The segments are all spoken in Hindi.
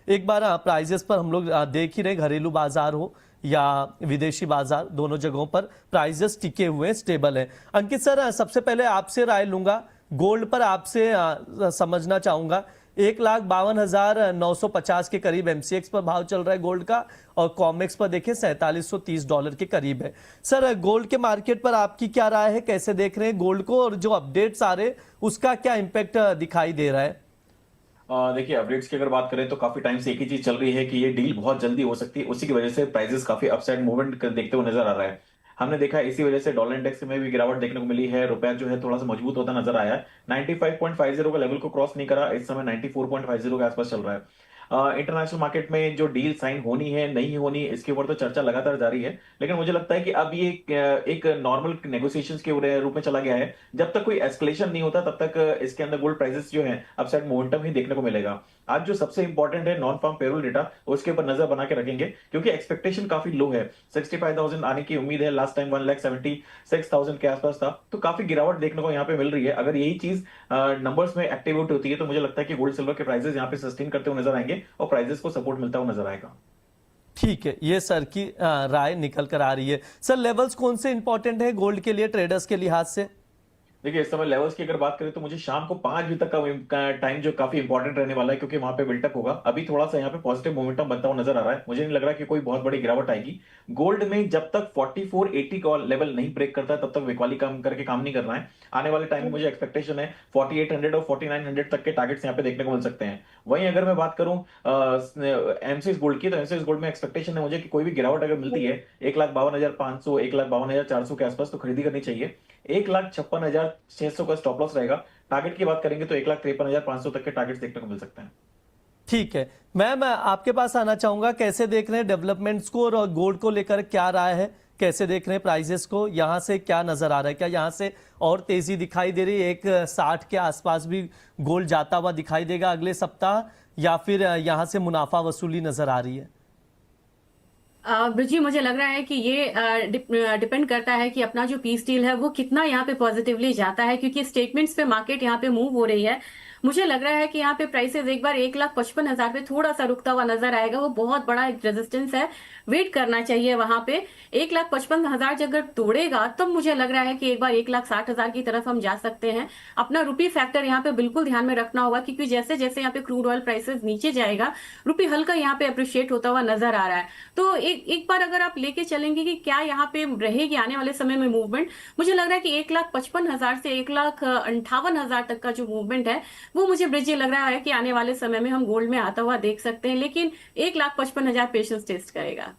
एक बार प्राइजेस पर हम लोग देख ही रहे, घरेलू बाजार हो या विदेशी बाजार, दोनों जगहों पर प्राइजेस टिके हुए हैं, स्टेबल है। अंकित सर, सबसे पहले आपसे राय लूंगा, गोल्ड पर आपसे समझना चाहूंगा। 1,52,950 के करीब एमसीएक्स पर भाव चल रहा है गोल्ड का, और कॉमेक्स पर देखें $4730 के करीब है। सर, गोल्ड के मार्केट पर आपकी क्या राय है, कैसे देख रहे हैं गोल्ड को, और जो अपडेट्स आ रहे हैं उसका क्या इंपैक्ट दिखाई दे रहा है? देखिए, अपडेट्स की अगर बात करें तो काफी टाइम से एक ही चीज चल रही है कि ये डील बहुत जल्दी हो सकती है। उसी की वजह से प्राइसेस काफी अपसाइड मूवमेंट देखते हुए नजर आ रहा है। हमने देखा है इसी वजह से डॉलर इंडेक्स में भी गिरावट देखने को मिली है। रुपया जो है थोड़ा सा मजबूत होता नजर आया है। 95.50 का लेवल को क्रॉस नहीं करा, इस समय 94.50 के आसपास चल रहा है। इंटरनेशनल मार्केट में जो डील साइन होनी है नहीं होनी, इसके ऊपर तो चर्चा लगातार जारी है। लेकिन मुझे लगता है कि अब ये एक नॉर्मल नेगोशिएशंस के रूप में चला गया है। जब तक कोई एस्केलेशन नहीं होता तब तक इसके अंदर गोल्ड प्राइसेस जो है अपसाइड मोमेंटम ही देखने को मिलेगा। आज जो सबसे इंपॉर्टेंट है नॉन फार्म पेरोल डेटा, उसके ऊपर नजर बना के रखेंगे, क्योंकि एक्सपेक्टेशन काफी लो है। 65,000 आने की उम्मीद है, लास्ट टाइम 1,76,000 के आसपास था। तो काफी गिरावट देखने को यहाँ पे मिल रही है। अगर यही चीज नंबर्स में एक्टिवेट होती है तो मुझे लगता है कि गोल्ड सिल्वर के प्राइसेस यहाँ पे सस्टेन करते हुए नजर आएंगे और प्राइसेस को सपोर्ट मिलता हुआ नजर आएगा। ठीक है, ये सर की राय निकल कर आ रही है। सर, लेवल्स कौन से इंपॉर्टेंट है गोल्ड के लिए, ट्रेडर्स के लिहाज से? देखिए, इस समय लेवल्स की अगर बात करें तो मुझे शाम को 5 बजे तक का टाइम जो काफी इंपॉर्टेंट रहने वाला है, क्योंकि वहां पे बिल्टअप होगा। अभी थोड़ा सा यहाँ पे पॉजिटिव मोमेंटम बनता हुआ नजर आ रहा है। मुझे नहीं लग रहा कि कोई बहुत बड़ी गिरावट आएगी। गोल्ड में जब तक 4480 का लेवल नहीं ब्रेक करता है तब तक विकवाली काम करके काम नहीं करना है। आने वाले टाइम में मुझे एक्सपेक्टेशन है 4800 और 4900 तक के टारगेट्स यहाँ पे देखने को मिल सकते हैं। वहीं अगर मैं बात करूं एमसीएक्स गोल्ड की, तो एमसीएक्स गोल्ड में एक्सपेक्टेशन है मुझे कि कोई भी गिरावट अगर मिलती है 1,52,500 1,52,400 के आसपास, तो खरीदी करनी चाहिए। 1,56,600 का स्टॉप लॉस रहेगा। टारगेट की बात करेंगे तो 1,53,500 तक के टारगेट्स देखने को मिल सकते हैं। ठीक है, मैम आपके पास आना चाहूंगा, कैसे देख रहे हैं डेवलपमेंट्स को, और गोल्ड को लेकर क्या राय है, कैसे देख रहे हैं प्राइजेस को, यहां से क्या नजर आ रहा है? क्या यहां से और तेजी दिखाई दे रही है? 1,60 के आसपास भी गोल्ड जाता हुआ दिखाई देगा अगले सप्ताह, या फिर यहां से मुनाफा वसूली नजर आ रही है? ब्रिजी, मुझे लग रहा है कि ये डिपेंड करता है कि अपना जो पीस डील है वो कितना यहाँ पे पॉजिटिवली जाता है, क्योंकि स्टेटमेंट्स पे मार्केट यहाँ पे मूव हो रही है। मुझे लग रहा है कि यहाँ पे प्राइसेस एक बार 1,55,000 पे थोड़ा सा रुकता हुआ नजर आएगा। वो बहुत बड़ा एक रेजिस्टेंस है, वेट करना चाहिए वहां पे। 1,55,000 अगर तोड़ेगा तब मुझे लग रहा है कि एक बार 1,60,000 की तरफ हम जा सकते हैं। अपना रुपी फैक्टर यहाँ पे बिल्कुल ध्यान में रखना होगा, क्योंकि जैसे जैसे यहाँ पे क्रूड ऑयल प्राइसेस नीचे जाएगा, रुपी हल्का यहाँ पे अप्रिशिएट होता हुआ नजर आ रहा है। तो एक बार अगर आप लेके चलेंगे कि क्या यहाँ पे रहेगी आने वाले समय में मूवमेंट, मुझे लग रहा है कि 1,55,000 से 1,58,000 तक का जो मूवमेंट है वो मुझे ब्रिजी लग रहा है कि आने वाले समय में हम गोल्ड में आता हुआ देख सकते हैं। लेकिन 1,55,000 पेशेंस टेस्ट करेगा।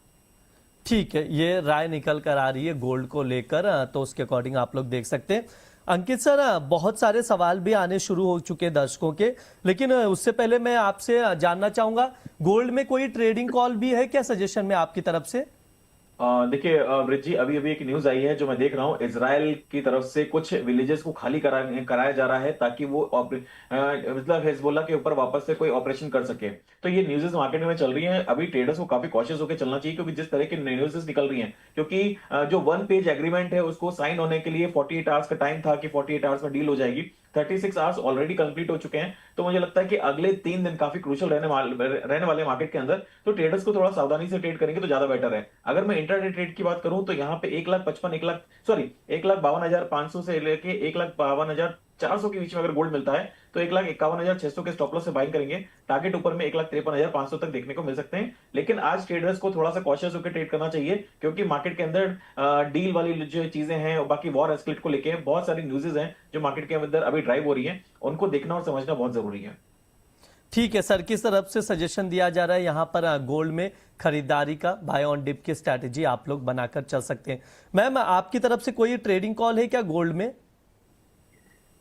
ठीक है, ये राय निकल कर आ रही है गोल्ड को लेकर, तो उसके अकॉर्डिंग आप लोग देख सकते हैं। अंकित सर, बहुत सारे सवाल भी आने शुरू हो चुके हैं दर्शकों के, लेकिन उससे पहले मैं आपसे जानना चाहूंगा, गोल्ड में कोई ट्रेडिंग कॉल भी है क्या सजेशन में आपकी तरफ से? देखिए ब्रिज जी, अभी अभी एक न्यूज आई है जो मैं देख रहा हूँ। इजराइल की तरफ से कुछ विलेजेस को खाली कराया जा रहा है ताकि वो मतलब हिजबुल्ला के ऊपर वापस से कोई ऑपरेशन कर सके। तो ये न्यूज़ मार्केट में चल रही हैं। अभी ट्रेडर्स को काफी कॉशियस होकर चलना चाहिए, क्योंकि जिस तरह की न्यूज़ निकल रही हैं, क्योंकि जो 1 पेज एग्रीमेंट है उसको साइन होने के लिए 48 आवर्स का टाइम था कि 48 आवर्स में डील हो जाएगी। 36 आवर्स ऑलरेडी कंप्लीट हो चुके हैं। तो मुझे लगता है कि अगले 3 दिन काफी क्रूशियल रहने वाले मार्केट के अंदर। तो ट्रेडर्स को थोड़ा सावधानी से ट्रेड करेंगे तो ज्यादा बेटर है। अगर मैं इंट्राडे ट्रेड की बात करूं तो यहाँ पे 1,52,500 से लेके 1,52,400 के बीच में अगर गोल्ड मिलता है तो 1,51,600 के स्टॉप लॉस से बाइंग करेंगे। टारगेट ऊपर में 1,53,500 तक देखने को मिल सकते हैं। लेकिन आज ट्रेडर्स को थोड़ा सा कॉशियस होकर ट्रेड करना चाहिए, क्योंकि मार्केट के अंदर डील वाली जो चीजें हैं और बाकी वॉर एस्केलेट को लेके बहुत सारी न्यूज़ेस हैं जो मार्केट के अंदर अभी ड्राइव हो रही हैं, उनको देखना और समझना बहुत जरूरी है। ठीक है सर, किस तरफ से सजेशन दिया जा रहा है यहाँ पर गोल्ड में खरीदारी का, बाय ऑन डिप की स्ट्रैटेजी आप लोग बनाकर चल सकते हैं? मैम, आपकी तरफ से कोई ट्रेडिंग कॉल है क्या गोल्ड में?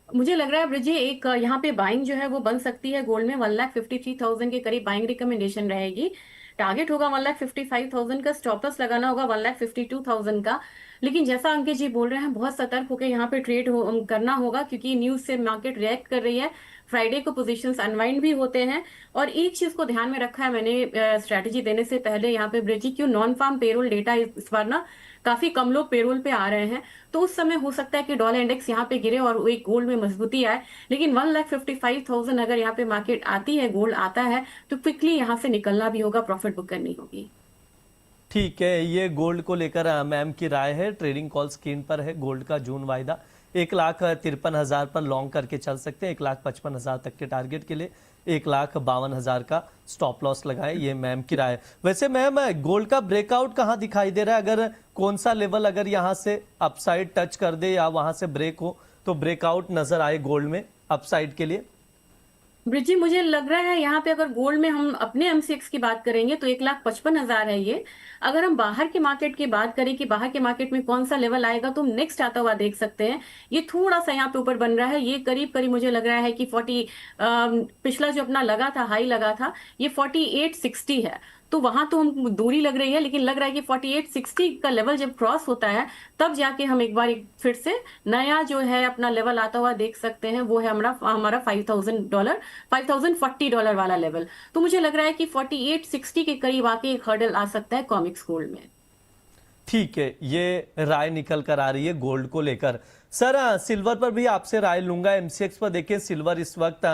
मुझे लग रहा है ब्रिजी एक यहाँ पे बाइंग जो है वो बन सकती है गोल्ड में। 1,53,000 के करीब बाइंग रिकमेंडेशन रहेगी। टारगेट होगा 1,55,000 का, स्टॉप लॉस लगाना होगा 1,52,000 का। लेकिन जैसा अंकित जी बोल रहे हैं, बहुत सतर्क होकर यहाँ पे ट्रेड करना होगा, क्योंकि न्यूज से मार्केट रिएक्ट कर रही है। फ्राइडे को पोजीशंस अनवाइंड भी होते हैं। और एक चीज को ध्यान में रखा है मैंने स्ट्रैटेजी देने से पहले यहाँ पे ब्रिजी, क्यों नॉन फार्म पेरोल डेटा इस बार ना काफी कम लोग पेरोल पे आ रहे हैं, तो उस समय हो सकता है कि डॉलर इंडेक्स यहाँ पे गिरे और एक गोल्ड में मजबूती आए। लेकिन 1,55,000 अगर यहाँ पे मार्केट आती है, गोल्ड आता है, तो क्विकली यहाँ से निकलना भी होगा, प्रॉफिट बुक करनी होगी। ठीक है, ये गोल्ड को लेकर मैम की राय है। ट्रेडिंग कॉल स्क्रीन पर है। गोल्ड का जून वायदा 1,53,000 पर लॉन्ग करके चल सकते हैं। 1,55,000 तक के टारगेट के लिए 1,52,000 का स्टॉप लॉस लगाए, ये मैम की राय है। वैसे मैम, गोल्ड का ब्रेकआउट कहाँ दिखाई दे रहा है? अगर कौन सा लेवल अगर यहाँ से अपसाइड टच कर दे या वहां से ब्रेक हो तो ब्रेकआउट नजर आए गोल्ड में अपसाइड के लिए? ब्रिजी, मुझे लग रहा है यहाँ पे अगर गोल्ड में हम अपने एमसीएक्स की बात करेंगे तो 1,55,000 है ये। अगर हम बाहर के मार्केट की बात करें कि बाहर के मार्केट में कौन सा लेवल आएगा, तो हम नेक्स्ट आता हुआ देख सकते हैं। ये थोड़ा सा यहाँ पे ऊपर बन रहा है, ये करीब करीब मुझे लग रहा है कि 40 पिछला जो अपना लगा था, हाई लगा था, ये 4860 है। तो वहां तो हम दूरी लग रही है, लेकिन लग रहा है कि 4860 का लेवल जब क्रॉस होता है तब जाके हम एक बार फिर से नया जो है अपना लेवल आता हुआ देख सकते हैं। वो है हमारा $5,000, $5,040 वाला लेवल। तो मुझे लग रहा है कि 4860 के करीब आके एक हर्डल आ सकता है कॉमिक्स गोल्ड में। ठीक है, ये राय निकल कर आ रही है गोल्ड को लेकर। सर, सिल्वर पर भी आपसे राय लूंगा। एमसीएक्स पर देखिए, सिल्वर इस वक्त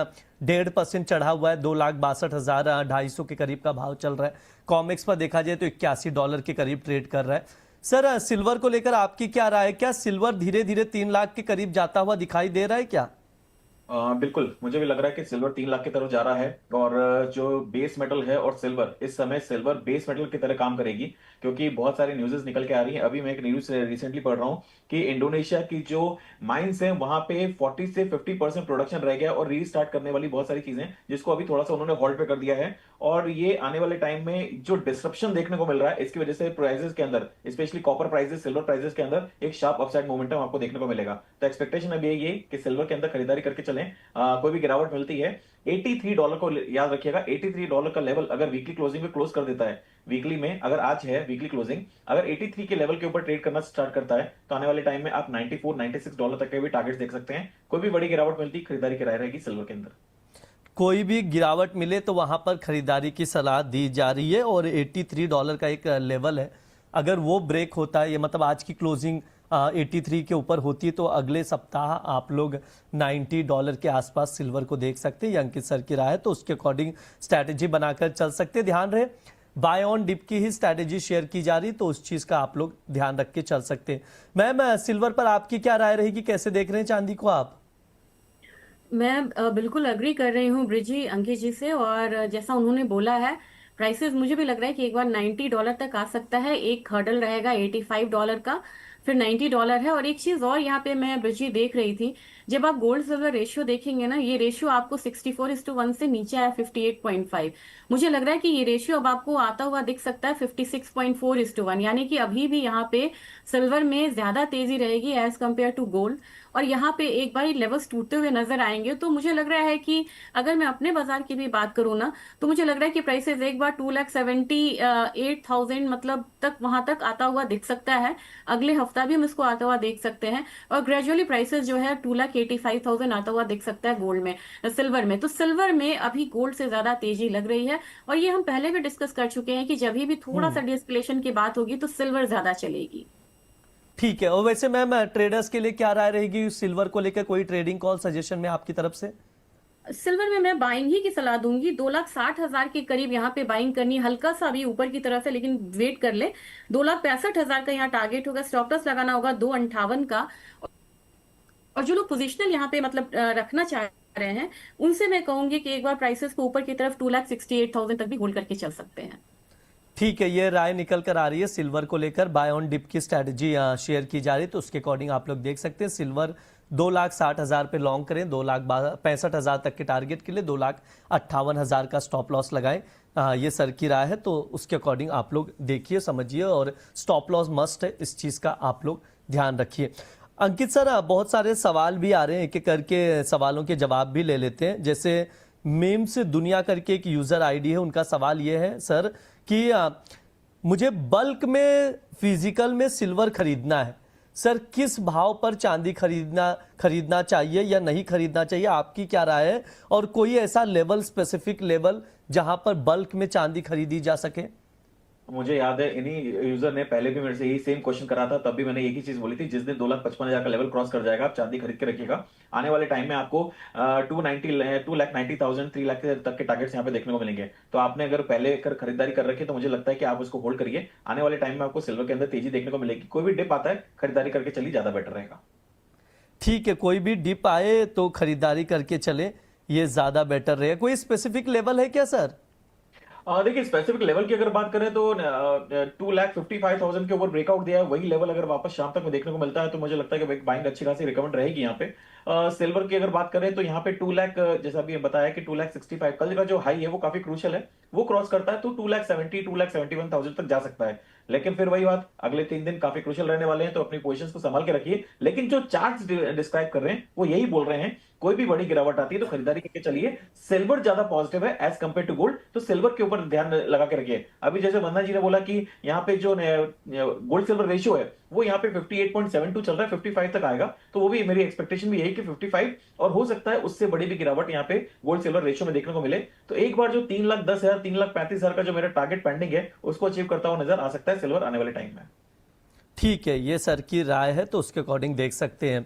1.5% चढ़ा हुआ है, 2,62,250 के करीब का भाव चल रहा है। कॉमेक्स पर देखा जाए तो $81 के करीब ट्रेड कर रहा है। सर, सिल्वर को लेकर आपकी क्या राय है? क्या सिल्वर धीरे धीरे 3 लाख के करीब जाता हुआ दिखाई दे रहा है क्या? बिल्कुल, मुझे भी लग रहा है कि सिल्वर 3 लाख की तरफ जा रहा है। और जो बेस मेटल है और सिल्वर, इस समय सिल्वर बेस मेटल की तरह काम करेगी, क्योंकि बहुत सारी न्यूज़ेस निकल के आ रही हैं। अभी मैं एक न्यूज़ रिसेंटली पढ़ रहा हूँ कि इंडोनेशिया की जो माइंस हैं वहां पे 40 से 50% प्रोडक्शन रह गया और रीस्टार्ट करने वाली बहुत सारी चीजें, जिसको अभी थोड़ा सा उन्होंने होल्ड पे कर दिया है। और ये आने वाले टाइम में जो डिस्रप्शन देखने को मिल रहा है, इसकी वजह से प्राइसेस के अंदर, specially copper prices, silver prices के अंदर एक शार्प अपसाइड मोमेंटम आपको देखने को मिलेगा। तो एक्सपेक्टेशन अभी यही है कि सिल्वर के अंदर खरीदारी करके चलें। कोई भी गिरावट मिलती है, $83 को याद रखिएगा। $83 का लेवल अगर वीकली क्लोजिंग में क्लोज कर देता है, वीकली में अगर आज है वीकली क्लोजिंग, अगर 83 के लेवल के ऊपर ट्रेड करना स्टार्ट करता है, तो आने वाले टाइम में आप $94-96 तक के भी टारगेट्स देख सकते हैं। कोई भी बड़ी गिरावट मिलती, खरीदारी की राय रहेगी सिल्वर के अंदर। कोई भी गिरावट मिले तो वहां पर खरीदारी की सलाह दी जा रही है। और $83 का एक लेवल है, अगर वो ब्रेक होता है, ये मतलब आज की क्लोजिंग 83 के ऊपर होती है, तो अगले सप्ताह आप लोग $90 के आसपास सिल्वर को देख सकते हैं। ये अंकित सर की राय है, तो उसके अकॉर्डिंग स्ट्रैटेजी बनाकर चल सकते हैं। ध्यान रहे, बाय ऑन डिप की ही स्ट्रैटेजी शेयर की जा रही, तो उस चीज का आप लोग ध्यान रख के चल सकते हैं। मैम, सिल्वर पर आपकी क्या राय रहेगी? कैसे देख रहे हैं चांदी को आप? मैं बिल्कुल अग्री कर रही हूँ ब्रिजी अंकित जी से, और जैसा उन्होंने बोला है, प्राइसेस मुझे भी लग रहा है कि एक बार $90 तक आ सकता है। एक हर्डल रहेगा $85 का, फिर $90 है। और एक चीज और यहाँ पे मैं ब्रिजी देख रही थी, जब आप गोल्ड सिल्वर रेशियो देखेंगे ना, ये रेशियो आपको 64:1 से नीचे आया 58.5। मुझे लग रहा है कि ये रेशियो अब आपको आता हुआ दिख सकता है 56.4:1, यानी कि अभी भी यहाँ पे सिल्वर में ज्यादा तेजी रहेगी एज कम्पेयर टू गोल्ड। और यहाँ पे एक बार लेवल्स टूटते हुए नजर आएंगे। तो मुझे लग रहा है कि अगर मैं अपने बाजार की भी बात करूँ ना, तो मुझे लग रहा है कि प्राइसेस एक बार 2,78,000 मतलब तक वहां तक आता हुआ दिख सकता है। अगले हफ्ता भी हम इसको आता हुआ देख सकते हैं। और ग्रेजुअली प्राइसेस जो है 2,85,000 आता हुआ दिख सकता है गोल्ड में, सिल्वर में। तो सिल्वर में अभी गोल्ड से ज्यादा तेजी लग रही है। और ये हम पहले भी डिस्कस कर चुके हैं कि जब भी थोड़ा सा डिस्प्लेशन की बात होगी तो सिल्वर ज्यादा चलेगी। ठीक है। और वैसे मैम, ट्रेडर्स के लिए क्या राय रहेगी सिल्वर को लेकर? कोई ट्रेडिंग कॉल सजेशन में आपकी तरफ से? सिल्वर में मैं बाइंग ही की सलाह दूंगी। 2,60,000 के करीब यहाँ पे बाइंग करनी, हल्का सा अभी ऊपर की तरफ है, लेकिन वेट कर ले। 2,65,000 का यहाँ टारगेट होगा। स्टॉप लॉस लगाना होगा 2,58 का। और जो लोग पोजिशनल यहाँ पे मतलब रखना चाह रहे हैं, उनसे मैं कहूंगी कि एक बार प्राइसेस को ऊपर की तरफ 2,68,000 तक भी होल्ड करके चल सकते हैं। ठीक है, ये राय निकल कर आ रही है सिल्वर को लेकर। बाय ऑन डिप की स्ट्रैटेजी शेयर की जा रही है, तो उसके अकॉर्डिंग आप लोग देख सकते हैं। सिल्वर 2,60,000 पे लॉन्ग करें, 2,65,000 तक के टारगेट के लिए 2,58,000 का स्टॉप लॉस लगाएं। ये सर की राय है, तो उसके अकॉर्डिंग आप लोग देखिए, समझिए, और स्टॉप लॉस मस्ट है, इस चीज का आप लोग ध्यान रखिए। अंकित सर, बहुत सारे सवाल भी आ रहे हैं, एक एक करके सवालों के जवाब भी ले लेते हैं। जैसे मीम्स दुनिया करके एक यूजर आईडी है, उनका सवाल ये है सर कि मुझे बल्क में फिजिकल में सिल्वर खरीदना है, सर किस भाव पर चांदी खरीदना चाहिए या नहीं खरीदना चाहिए, आपकी क्या राय है? और कोई ऐसा लेवल, स्पेसिफिक लेवल जहां पर बल्क में चांदी खरीदी जा सके? मुझे याद है इन्हीं यूजर ने पहले भी मेरे से यही सेम क्वेश्चन करा था, तब भी मैंने एक ही चीज बोली थी, जिस दिन 2,55,000 का लेवल क्रॉस कर जाएगा आप चांदी खरीद के रखिएगा। आने वाले टाइम में आपको 2,90,000 3 लाख तक के टारगेट्स यहाँ पे देखने को मिलेंगे। तो आपने अगर पहले कर खरीदारी कर रखी है तो मुझे लगता है कि आप उसको होल्ड करिए। आने वाले टाइम में आपको सिल्वर के अंदर तेजी देखने को मिलेगी। कोई भी डिप आता है खरीदारी करके चलिए, ज्यादा बेटर रहेगा। ठीक है, कोई भी डिप आए तो खरीदारी करके चले, ये ज्यादा बेटर रहेगा। कोई स्पेसिफिक लेवल है क्या सर? देखिए स्पेसिफिक लेवल की अगर बात करें तो 2,55,000 के ऊपर ब्रेकआउट दिया है, वही लेवल अगर वापस शाम तक में देखने को मिलता है तो मुझे लगता है कि बाइंग अच्छी खासी रिकमेंड रहेगी यहाँ पे। सिल्वर की अगर बात करें तो यहाँ पे 2 लाख, जैसा अभी बताया कि 2,65,000 कल का जो हाई है वो काफी क्रूशियल है, वो क्रॉस करता है तो 2,71,000 तक जा सकता है। लेकिन फिर वही बात, अगले 3 दिन काफी क्रूशियल रहने वाले हैं, तो अपनी पोजीशंस को संभाल के रखिए। लेकिन जो चार्ट्स डिस्क्राइब कर रहे हैं वो यही बोल रहे हैं, कोई भी बड़ी गिरावट आती है तो खरीदारी करके चलिए। सिल्वर ज्यादा पॉजिटिव है एज कंपेयर टू गोल्ड, तो सिल्वर के ऊपर ध्यान लगा के रखिए। अभी जैसे वंदना जी ने बोला कि यहाँ पे जो गोल्ड सिल्वर रेशियो है वो यहाँ पे 58.72 चल रहा है, 55 तक आएगा, तो वो भी मेरी एक्सपेक्टेशन भी यही कि 55, और हो सकता है उससे बड़ी भी गिरावट यहाँ पे गोल्ड सिल्वर रेशियो में देखने को मिले। तो एक बार जो 3,10,000 3,35,000 का जो मेरा टारगेट पेंडिंग है उसको अचीव करता हुआ नजर आ सकता है सिल्वर आने वाले टाइम में। ठीक है, ये सर की राय है तो उसके अकॉर्डिंग देख सकते हैं।